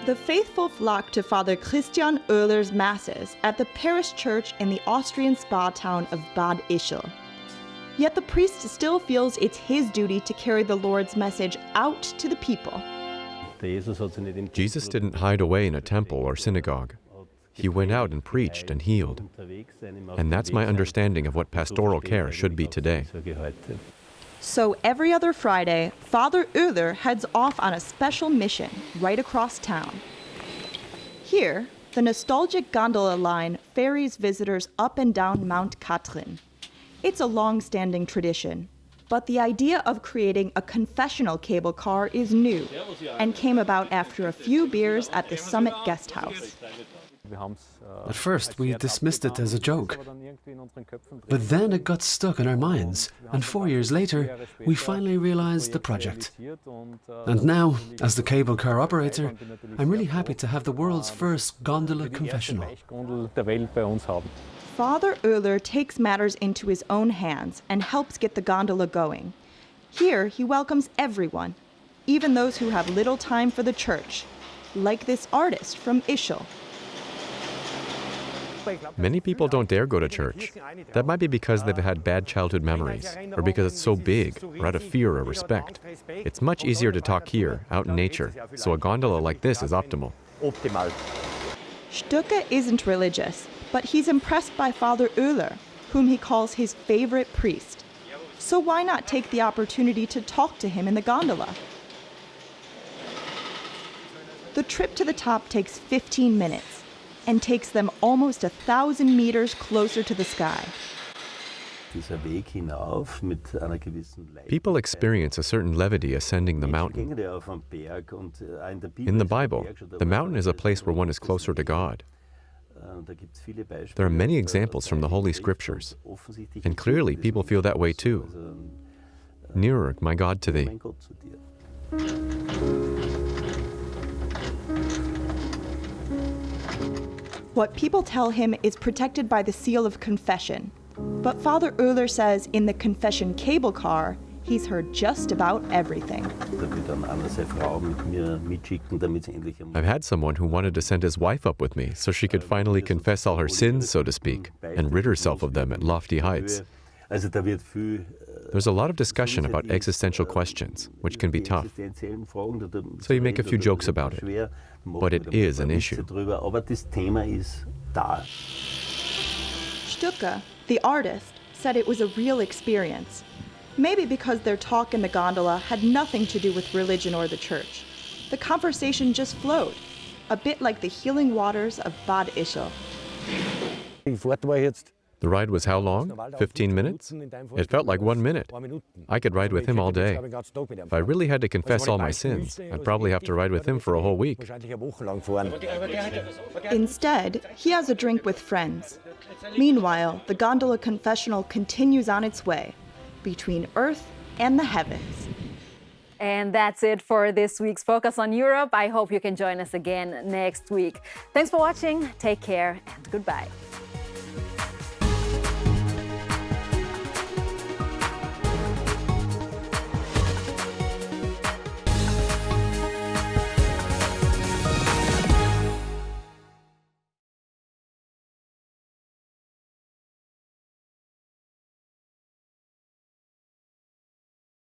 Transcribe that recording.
The faithful flock to Father Christian Oehler's masses at the parish church in the Austrian spa town of Bad Ischl. Yet the priest still feels it's his duty to carry the Lord's message out to the people. Jesus didn't hide away in a temple or synagogue. He went out and preached and healed. And that's my understanding of what pastoral care should be today. So every other Friday, Father Oehler heads off on a special mission right across town. Here, the nostalgic gondola line ferries visitors up and down Mount Katrin. It's a long-standing tradition, but the idea of creating a confessional cable car is new and came about after a few beers at the Summit Guest House. At first, we dismissed it as a joke. But then it got stuck in our minds, and 4 years later, we finally realized the project. And now, as the cable car operator, I'm really happy to have the world's first gondola confessional. Father Oehler takes matters into his own hands and helps get the gondola going. Here, he welcomes everyone, even those who have little time for the church, like this artist from Ischl. Many people don't dare go to church. That might be because they've had bad childhood memories, or because it's so big, or out of fear or respect. It's much easier to talk here, out in nature, so a gondola like this is optimal. Stucke isn't religious, but he's impressed by Father Oehler, whom he calls his favorite priest. So why not take the opportunity to talk to him in the gondola? The trip to the top takes 15 minutes and takes them almost 1,000 meters closer to the sky. People experience a certain levity ascending the mountain. In the Bible, the mountain is a place where one is closer to God. There are many examples from the Holy Scriptures, and clearly people feel that way too. Nearer, my God, to thee. What people tell him is protected by the seal of confession. But Father Oehler says in the confession cable car, he's heard just about everything. I've had someone who wanted to send his wife up with me so she could finally confess all her sins, so to speak, and rid herself of them at lofty heights. There's a lot of discussion about existential questions, which can be tough. So you make a few jokes about it, but it is an issue. Stucke, the artist, said it was a real experience. Maybe because their talk in the gondola had nothing to do with religion or the church. The conversation just flowed, a bit like the healing waters of Bad Ischl. The ride was how long? 15 minutes? It felt like 1 minute. I could ride with him all day. If I really had to confess all my sins, I'd probably have to ride with him for a whole week. Instead, he has a drink with friends. Meanwhile, the gondola confessional continues on its way, between Earth and the heavens. And that's it for this week's Focus on Europe. I hope you can join us again next week. Thanks for watching. Take care and goodbye.